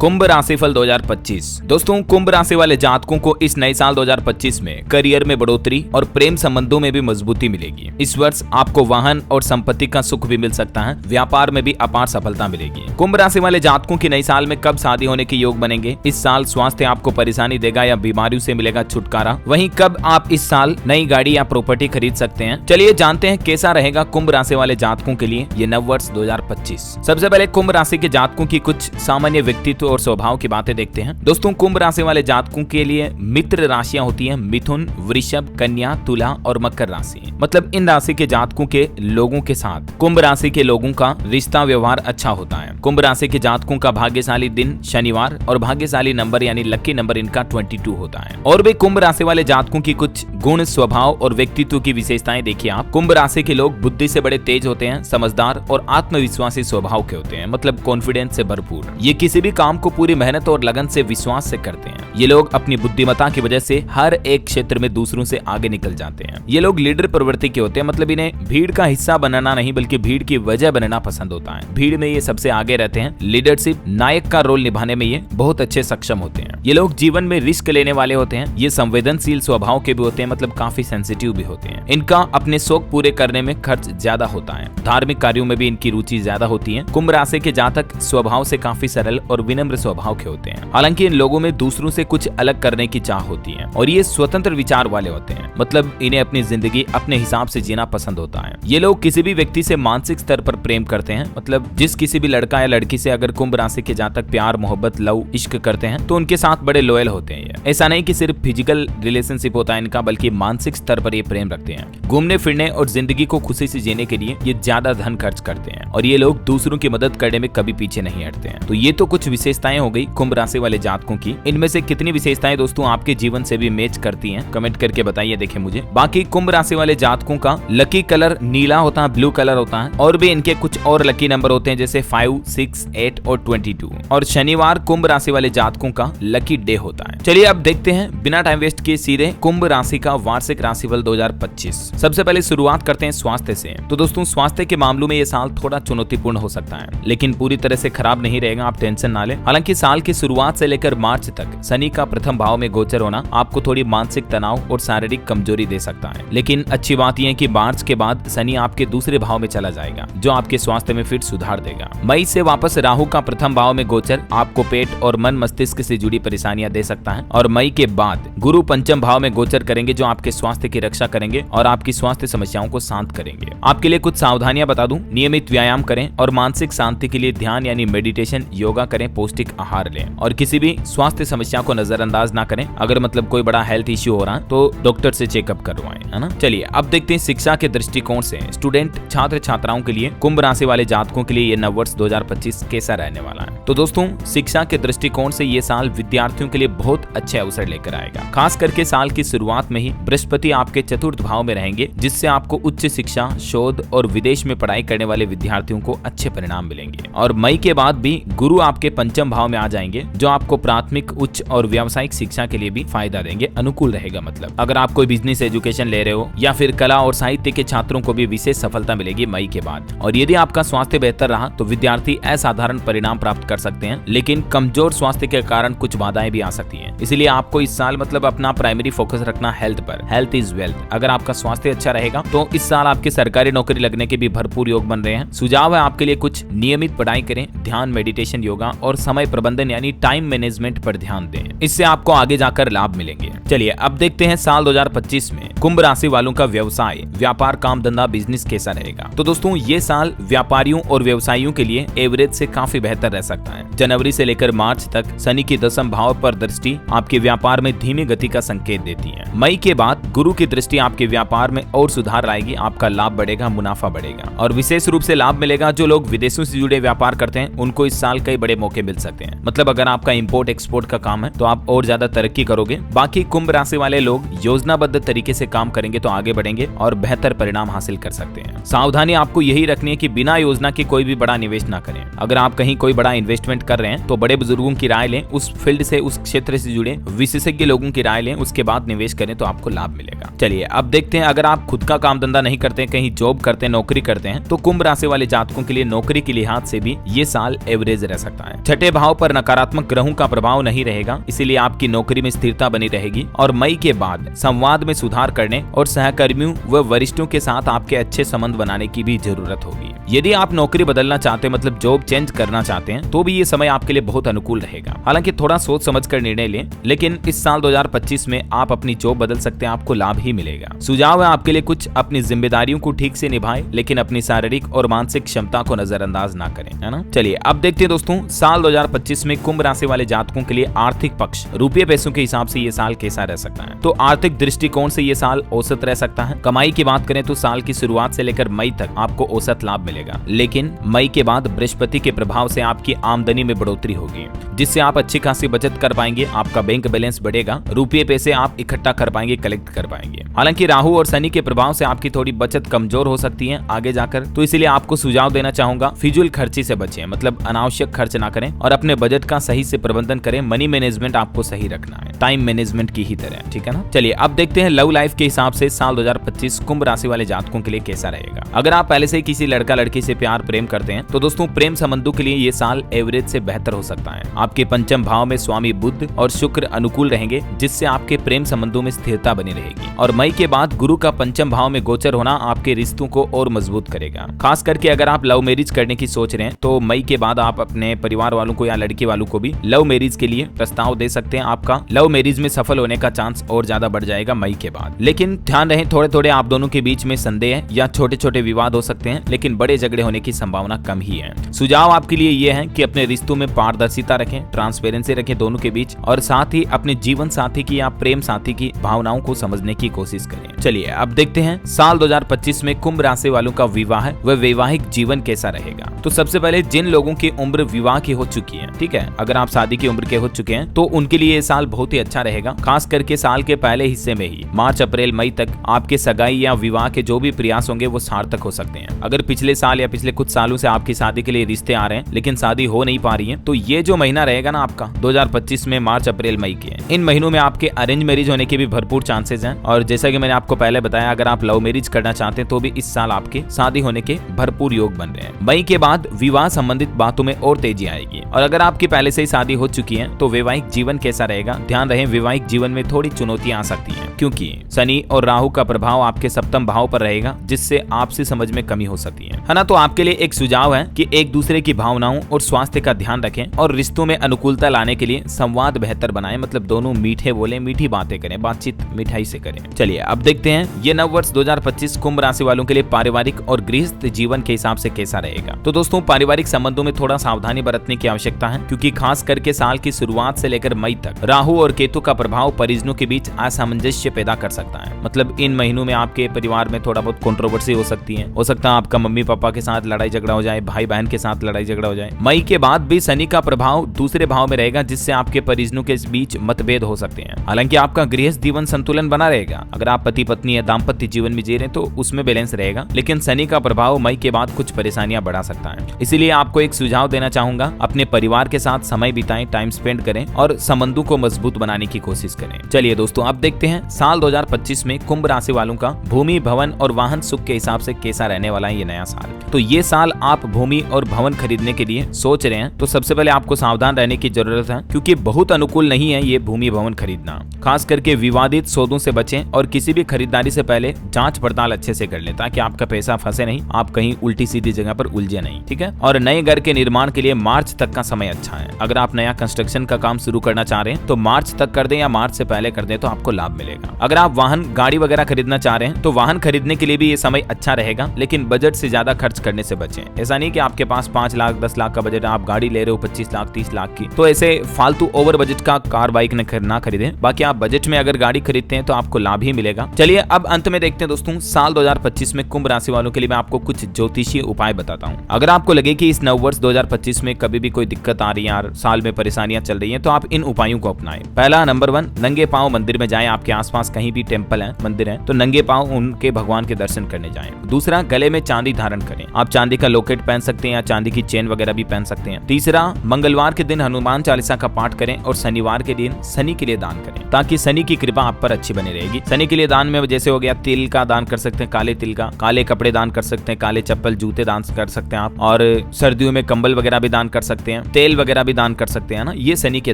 कुंभ राशिफल 2025। दोस्तों, कुंभ राशि वाले जातकों को इस नए साल 2025 में करियर में बढ़ोतरी और प्रेम संबंधों में भी मजबूती मिलेगी। इस वर्ष आपको वाहन और संपत्ति का सुख भी मिल सकता है। व्यापार में भी अपार सफलता मिलेगी। कुंभ राशि वाले जातकों की नई साल में कब शादी होने के योग बनेंगे? इस साल स्वास्थ्य आपको परेशानी देगा या बीमारियों से मिलेगा छुटकारा? वहीं कब आप इस साल नई गाड़ी या प्रॉपर्टी खरीद सकते हैं? चलिए जानते हैं कैसा रहेगा कुंभ राशि वाले जातकों के लिए ये नव वर्ष 2025। सबसे पहले कुंभ राशि के जातकों की कुछ सामान्य व्यक्तित्व और स्वभाव की बातें देखते हैं। दोस्तों, कुंभ राशि वाले जातकों के लिए मित्र राशियां होती हैं मिथुन, वृषभ, कन्या, तुला और मकर राशि। मतलब इन राशि के जातकों के लोगों के साथ कुंभ राशि के लोगों का रिश्ता व्यवहार अच्छा होता है। कुंभ राशि के जातकों का भाग्यशाली दिन शनिवार और भाग्यशाली नंबर यानी लकी नंबर इनका 22 होता है। और भी कुंभ राशि वाले जातकों की कुछ गुण, स्वभाव और व्यक्तित्व की विशेषताएं देखिए आप। कुंभ राशि के लोग बुद्धि से बड़े तेज होते हैं, समझदार और आत्मविश्वासी स्वभाव के होते हैं। मतलब कॉन्फिडेंस से भरपूर। ये किसी भी काम को पूरी मेहनत और लगन से विश्वास से करते हैं। ये लोग अपनी बुद्धिमत्ता की वजह से हर एक क्षेत्र में दूसरों से आगे निकल जाते हैं। ये लोग लीडर प्रवृत्ति के होते हैं। मतलब इन्हें भीड़ का हिस्सा बनना नहीं बल्कि भीड़ की वजह बनना पसंद होता है। भीड़ में ये सबसे आगे रहते हैं। लीडरशिप, नायक का रोल निभाने में ये बहुत अच्छे सक्षम होते हैं। ये लोग जीवन में रिस्क लेने वाले होते हैं। ये संवेदनशील स्वभाव के भी होते हैं। मतलब काफी सेंसिटिव भी होते हैं। इनका अपने शौक पूरे करने में खर्च ज्यादा होता है। धार्मिक कार्यों में भी इनकी रुचि ज्यादा होती है। कुंभ राशि के जातक स्वभाव से काफी सरल और विनम्र स्वभाव के होते हैं। हालांकि इन लोगों में दूसरों से कुछ अलग करने की चाह होती है और ये स्वतंत्र विचार वाले होते हैं। मतलब इन्हें अपनी जिंदगी अपने हिसाब से जीना पसंद होता है। ये लोग किसी भी व्यक्ति से मानसिक स्तर पर प्रेम करते हैं। मतलब जिस किसी भी लड़का या लड़की से अगर कुंभ राशि के जातक प्यार, मोहब्बत, लव, इश्क करते हैं तो उनके साथ बड़े लॉयल होते हैं। ऐसा नहीं कि सिर्फ फिजिकल रिलेशनशिप होता है इनका, बल्कि मानसिक स्तर पर ये प्रेम रखते हैं। घूमने फिरने और जिंदगी को खुशी से जीने के लिए ये ज्यादा धन खर्च करते हैं और ये लोग दूसरों की मदद करने में कभी पीछे नहीं हटते हैं। तो ये तो कुछ विशेषताएं हो गई कुंभ राशि वाले जातकों की। इनमें से कितनी विशेषताएं दोस्तों आपके जीवन से भी मैच करती हैं? कमेंट करके बताइए देखें मुझे। बाकी कुंभ राशि वाले जातकों का लकी कलर नीला होता है, ब्लू कलर होता है और भी इनके कुछ और लकी नंबर होते हैं जैसे 5, 6, 8 और 22। और शनिवार कुंभ राशि वाले जातकों का लकी डे होता है। चलिए अब देखते हैं बिना टाइम वेस्ट किए सीधे कुंभ राशि का वार्षिक राशिफल 2025। सबसे पहले शुरुआत करते हैं स्वास्थ्य से। तो दोस्तों, स्वास्थ्य के मामलों में ये साल थोड़ा चुनौतीपूर्ण हो सकता है, लेकिन पूरी तरह से खराब नहीं रहेगा, आप टेंशन ना लें। हालांकि साल की शुरुआत से लेकर मार्च तक शनि का प्रथम भाव में गोचर होना आपको थोड़ी मानसिक तनाव और शारीरिक कमजोरी दे सकता है। लेकिन अच्छी बात यह है कि मार्च के बाद शनि आपके दूसरे भाव में चला जाएगा, जो आपके स्वास्थ्य में फिर सुधार देगा। मई से वापस राहु का प्रथम भाव में गोचर आपको पेट और मन मस्तिष्क से जुड़ी परेशानियां दे सकता है। और मई के बाद गुरु पंचम भाव में गोचर करेंगे, जो आपके स्वास्थ्य की रक्षा करेंगे और आपकी स्वास्थ्य समस्याओं को शांत करेंगे। आपके लिए कुछ सावधानियां बता दूं। नियमित व्यायाम करें और मानसिक शांति के लिए ध्यान यानी मेडिटेशन, योगा करें, पौष्टिक आहार लें और किसी भी स्वास्थ्य समस्या को नजरअंदाज ना करें। अगर मतलब कोई बड़ा हेल्थ इश्यू हो रहा है तो डॉक्टर से चेकअप करवाएं, है ना। चलिए अब देखते हैं शिक्षा के दृष्टिकोण से स्टूडेंट, छात्र छात्राओं के लिए कुंभ राशि वाले जातकों के लिए ये नववर्ष 2025 कैसा रहने वाला है। तो दोस्तों, शिक्षा के दृष्टिकोण से ये साल विद्यार्थियों के लिए बहुत अच्छे अवसर लेकर आएगा। खास करके साल की शुरुआत में ही बृहस्पति आपके चतुर्थ भाव में रहेंगे, जिससे आपको उच्च शिक्षा, शोध और विदेश में पढ़ाई करने वाले विद्यार्थियों को अच्छे परिणाम मिलेंगे। और मई के बाद भी गुरु आपके पंचम भाव में आ जाएंगे, जो आपको प्राथमिक, उच्च और व्यावसायिक शिक्षा के लिए भी फायदा देंगे, अनुकूल रहेगा। मतलब अगर आप कोई बिजनेस एजुकेशन ले रहे हो या फिर कला और साहित्य के छात्रों को भी विशेष सफलता मिलेगी मई के बाद। और यदि आपका स्वास्थ्य बेहतर रहा तो विद्यार्थी असाधारण परिणाम प्राप्त कर सकते हैं, लेकिन कमजोर स्वास्थ्य के कारण कुछ बाधाएं भी आ सकती हैं। इसलिए आपको इस साल मतलब अपना प्राइमरी फोकस रखना हेल्थ पर। Health is wealth. अगर आपका स्वास्थ्य अच्छा रहेगा तो इस साल आपके सरकारी नौकरी लगने के भी भरपूर योग बन रहे हैं। सुझाव है आपके लिए कुछ नियमित पढ़ाई करें, ध्यान, मेडिटेशन, योगा और समय प्रबंधन यानी टाइम मैनेजमेंट पर ध्यान दें। इससे आपको आगे जाकर लाभ मिलेंगे। चलिए अब देखते हैं साल 2025 में कुंभ राशि वालों का व्यवसाय, व्यापार, काम धंधा, बिजनेस कैसा रहेगा। तो दोस्तों, ये साल व्यापारियों और व्यवसायियों के लिए एवरेज से काफी बेहतर रह सकता है। जनवरी से लेकर मार्च तक शनि की दशम भाव पर दृष्टि आपके व्यापार में धीमी गति का संकेत देती है। मई के बाद गुरु की दृष्टि आपके व्यापार में और सुधार लाएगी, आपका लाभ बढ़ेगा, मुनाफा बढ़ेगा और विशेष रूप से लाभ मिलेगा। जो लोग विदेशों से जुड़े व्यापार करते हैं उनको इस साल कई बड़े मौके मिल सकते हैं। मतलब अगर आपका इंपोर्ट एक्सपोर्ट का काम है तो आप और ज्यादा तरक्की करोगे। बाकी कुंभ राशि वाले लोग योजनाबद्ध तरीके से काम करेंगे तो आगे बढ़ेंगे और बेहतर परिणाम हासिल कर सकते हैं। सावधानी आपको यही रखनी है कि बिना योजना के कोई भी बड़ा निवेश ना करें। अगर आप कहीं कोई बड़ा इन्वेस्टमेंट कर रहे हैं तो बड़े बुजुर्गों की राय लें, उस फील्ड से, उस क्षेत्र से जुड़े विशेषज्ञ लोगों की राय लें, उसके बाद निवेश करें तो आपको लाभ मिलेगा। चलिए अब देखते हैं, अगर आप खुद का काम धंधा नहीं करते, कहीं जॉब करते हैं, नौकरी करते हैं, तो कुंभ राशि वाले जातकों के लिए नौकरी के लिहाज से भी ये साल एवरेज रह सकता है। छठे भाव पर नकारात्मक ग्रहों का प्रभाव नहीं रहेगा, इसीलिए आपकी नौकरी में स्थिरता बनी रहेगी और मई के बाद संवाद में सुधार करने और सहकर्मियों व वरिष्ठों के साथ आपके अच्छे संबंध बनाने की भी जरूरत होगी। यदि आप नौकरी बदलना चाहते हैं, मतलब जॉब चेंज करना चाहते हैं, तो भी ये समय आपके लिए बहुत अनुकूल रहेगा। हालांकि थोड़ा सोच समझ कर निर्णय लें, लेकिन इस साल 2025 में आप अपनी जॉब बदल सकते हैं, आपको लाभ ही मिलेगा। सुझाव है आपके लिए कुछ अपनी जिम्मेदारियों को ठीक से निभाएं, लेकिन अपनी शारीरिक और मानसिक क्षमता को नजरअंदाज ना करें, है ना। चलिए अब देखते हैं दोस्तों, साल 2025 में कुंभ राशि वाले जातकों के लिए आर्थिक पक्ष, रुपये पैसों के हिसाब से ये साल कैसा रह सकता है। तो आर्थिक दृष्टिकोण से ये साल औसत रह सकता है। कमाई की बात करें तो साल की शुरुआत से लेकर मई तक आपको औसत लाभ मिलेगा, लेकिन मई के बाद बृहस्पति के प्रभाव से आपकी आमदनी में बढ़ोतरी होगी, जिससे आप अच्छी खासी बचत कर पाएंगे। आपका बैंक बैलेंस बढ़ेगा, रुपये पैसे आप इकट्ठा कर पाएंगे, कलेक्ट कर पाएंगे। हालांकि राहु और शनि के प्रभाव से आपकी थोड़ी बचत कमजोर हो सकती है आगे जाकर, तो इसलिए आपको सुझाव देना चाहूंगा, फिजूल खर्ची से बचें, मतलब अनावश्यक खर्च ना करें और अपने बजट का सही से प्रबंधन करें। मनी मैनेजमेंट आपको सही रखना है, टाइम मैनेजमेंट की ही तरह, ठीक है ना। चलिए अब देखते हैं लव लाइफ के हिसाब से साल 2025 कुंभ राशि वाले जातकों के लिए कैसा रहेगा। अगर आप पहले से किसी लड़का लड़की से प्यार प्रेम करते हैं तो दोस्तों प्रेम संबंधों के लिए ये साल एवरेज से बेहतर हो सकता है। आपके पंचम भाव में स्वामी बुध और शुक्र अनुकूल रहेंगे, जिससे आपके प्रेम संबंधों में स्थिरता बनी रहेगी। और मई के बाद गुरु का पंचम भाव में गोचर होना आपके रिश्तों को और मजबूत करेगा। खास करके अगर आप लव मैरिज करने की सोच रहे हैं तो मई के बाद आप अपने परिवार वालों को या लड़की वालों को भी लव मैरिज के लिए प्रस्ताव दे सकते हैं। आपका लव मैरिज में सफल होने का चांस और ज्यादा बढ़ जाएगा मई के बाद। लेकिन ध्यान रहे, थोड़े थोड़े आप दोनों के बीच में संदेह या छोटे छोटे विवाद हो सकते हैं, लेकिन बड़े झगड़े होने की संभावना कम ही है। सुझाव आपके लिए ये है कि अपने रिश्तों में पारदर्शिता रखें, ट्रांसपेरेंसी रखें दोनों के बीच, और साथ ही अपने जीवन साथी की या प्रेम साथी की भावनाओं को समझने की कोशिश करें। चलिए अब देखते हैं साल 2025 में कुंभ राशि वालों का विवाह व वैवाहिक जीवन कैसा रहेगा। तो सबसे पहले जिन लोगों की उम्र विवाह की हो चुकी है, ठीक है, अगर आप शादी की उम्र के हो चुके हैं तो उनके लिए ये साल बहुत ही अच्छा रहेगा। खास करके साल के पहले हिस्से में ही मार्च अप्रैल मई तक आपके सगाई या विवाह के जो भी प्रयास होंगे वो सार्थक हो सकते हैं। अगर पिछले साल या पिछले कुछ सालों से आपकी शादी के लिए रिश्ते आ रहे हैं लेकिन शादी हो नहीं पा रही है, तो ये जो महीना रहेगा ना आपका 2025 में मार्च अप्रैल मई के, इन महीनों में आपके अरेंज मैरिज होने के भी भरपूर चांसेस हैं। और जैसा कि मैंने आपको पहले बताया, अगर आप लव मैरिज करना चाहते हैं तो भी इस साल आपके शादी होने के भरपूर योग बन रहे हैं। मई के बाद विवाह संबंधित बातों में और तेजी आएगी। और अगर आपकी पहले से ही शादी हो चुकी है तो वैवाहिक जीवन कैसा रहेगा। ध्यान रहे, वैवाहिक जीवन में थोड़ी चुनौतियां आ सकती हैं, क्योंकि शनि और राहु का प्रभाव आपके सप्तम भाव पर रहेगा, जिससे आपसी समझ में कमी हो सकती है ना। तो आपके लिए एक सुझाव है कि एक दूसरे की भावनाओं और स्वास्थ्य का ध्यान रखें और रिश्तों में अनुकूलता लाने के लिए संवाद बेहतर बनाएं, मतलब दोनों मीठे बोले, मीठी बातें करें, बातचीत मिठाई से करें। चलिए अब देखते हैं ये नव वर्ष 2025 कुंभ राशि वालों के लिए पारिवारिक और गृहस्थ जीवन के हिसाब से कैसा रहेगा। तो दोस्तों पारिवारिक संबंधों में थोड़ा सावधानी बरतने की आवश्यकता है, क्योंकि खास करके साल की शुरुआत से लेकर मई तक राहु और केतु का प्रभाव परिजनों के बीच असामंजस्य पैदा कर सकता है। मतलब इन महीनों में आपके परिवार में थोड़ा बहुत कंट्रोवर्सी हो सकती है। हो सकता है आपका मम्मी पापा के साथ लड़ाई झगड़ा हो जाए, भाई बहन के साथ लड़ाई झगड़ा हो जाए। मई के बाद भी शनि का प्रभाव दूसरे भाव में रहेगा, जिससे आपके परिजनों के बीच मतभेद हो सकते हैं। हालांकि आपका गृहस्थ जीवन संतुलन बना रहेगा। अगर आप पति पत्नी या दाम्पत्य जीवन में जी रहे हैं तो उसमें बैलेंस रहेगा, लेकिन शनि का प्रभाव मई के बाद कुछ परेशानियां बढ़ा सकता है। इसीलिए आपको एक सुझाव देना चाहूंगा, अपने परिवार के साथ समय बिताएं, टाइम स्पेंड करें और संबंधों को मजबूत बनाने की कोशिश करें। चलिए दोस्तों अब देखते हैं साल 2025 में कुंभ राशि वालों का भूमि भवन और वाहन सुख के हिसाब से कैसा रहने वाला है ये नया साल। तो ये साल आप भूमि और भवन खरीदने के लिए सोच रहे हैं तो सबसे पहले आपको सावधान रहने की जरूरत है, क्योंकि बहुत अनुकूल नहीं है ये भूमि भवन खरीदना। खास करके विवादित सौदों से बचें और किसी भी खरीदारी से पहले जांच पड़ताल अच्छे से कर लें, ताकि आपका पैसा फंसे नहीं, आप कहीं उल्टी सीधी जगह पर उलझे नहीं, ठीक है। और नए घर के निर्माण के लिए मार्च तक का समय अच्छा है। अगर आप नया कंस्ट्रक्शन का काम शुरू करना चाह रहे हैं तो मार्च तक कर दें या मार्च से पहले कर दें तो आपको लाभ मिलेगा। अगर आप वाहन गाड़ी वगैरह खरीदना चाह रहे हैं तो वाहन खरीदने के लिए भी ये समय अच्छा रहेगा, लेकिन बजट से ज्यादा खर्च करने से बचें। ऐसा नहीं कि आपके पास 5 लाख 10 लाख का बजट है, आप गाड़ी ले रहे हो 25 लाख 30 लाख की, तो ऐसे फालतू ओवर बजट का कार बाइक ना खरीदें। बाकी आप बजट में अगर गाड़ी खरीदते हैं तो आपको लाभ ही मिलेगा। चलिए अब अंत में देखते हैं दोस्तों साल 2025 में कुंभ राशि वालों के लिए मैं आपको कुछ ज्योतिषीय उपाय बताता हूँ। अगर आपको लगे कि इस नव वर्ष 2025 में कभी भी कोई दिक्कत आ रही है यार, साल में परेशानियां चल रही हैं, तो आप इन उपायों को अपनाएं। पहला नंबर 1, नंगे पांव मंदिर में जाएं। आपके आसपास कहीं भी टेंपल है, मंदिर है, तो नंगे पांव उनके भगवान के दर्शन करने जाएं। दूसरा, गले में चांदी धारण करें। आप चांदी का लॉकेट पहन सकते हैं या चांदी की चेन वगैरह भी पहन सकते हैं। तीसरा, मंगलवार के दिन हनुमान चालीसा का पाठ करें और शनिवार के दिन शनि के लिए दान करें ताकि शनि की कृपा आप पर अच्छी बनी रहेगी। शनि के लिए दान में जैसे हो गया तिल का दान कर सकते हैं, काले तिल का, काले कपड़े दान कर सकते हैं, काले चप्पल जूते दान कर सकते हैं आप, और सर्दियों में कंबल वगैरह भी दान कर सकते हैं, तेल वगैरह भी दान कर सकते हैं ना। ये शनि के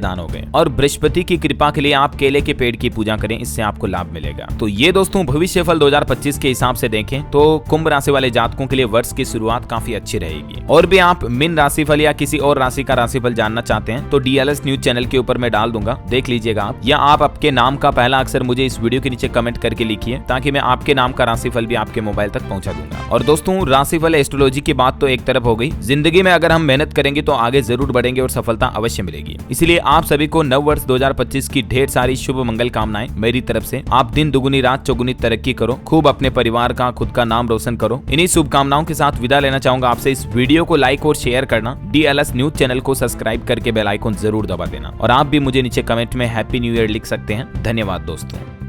दान हो गए। और बृहस्पति की कृपा के लिए आप केले के पेड़ की पूजा करें, इससे आपको लाभ मिलेगा। तो ये दोस्तों भविष्य फल 2025 के हिसाब से देखें तो कुंभ राशि वाले जातकों के लिए वर्ष की शुरुआत काफी अच्छी रहेगी। और भी आप मीन राशिफल या किसी और राशि का राशिफल जानना चाहते हैं तो DLS न्यूज चैनल के ऊपर मैं डाल दूंगा, देख लीजिएगा आप, या आप आपके नाम का पहला अक्षर मुझे इस वीडियो के नीचे कमेंट करके लिखिए ताकि मैं आपके नाम का राशिफल भी आपके मोबाइल तक पहुंचा दूंगा। और दोस्तों राशिफल एस्ट्रोलॉजी की बात तो एक तरफ हो गई, जिंदगी में अगर हम मेहनत करेंगे तो आगे जरूर बढ़ेंगे और सफलता अवश्य मिलेगी। इसलिए आप सभी को नव वर्ष 2025 की ढेर सारी शुभ मंगल कामनाएं मेरी तरफ से। आप दिन दुगुनी रात चौगुनी तरक्की करो, खूब अपने परिवार का खुद का नाम रोशन करो। इन्हीं शुभकामनाओं के साथ विदा लेना चाहूंगा आपसे। इस वीडियो को लाइक और शेयर करना, DLS न्यूज चैनल को सब्सक्राइब करके बेल आइकन जरूर दबा देना, और आप भी मुझे नीचे कमेंट में हैप्पी न्यू ईयर लिख सकते हैं। धन्यवाद दोस्तों।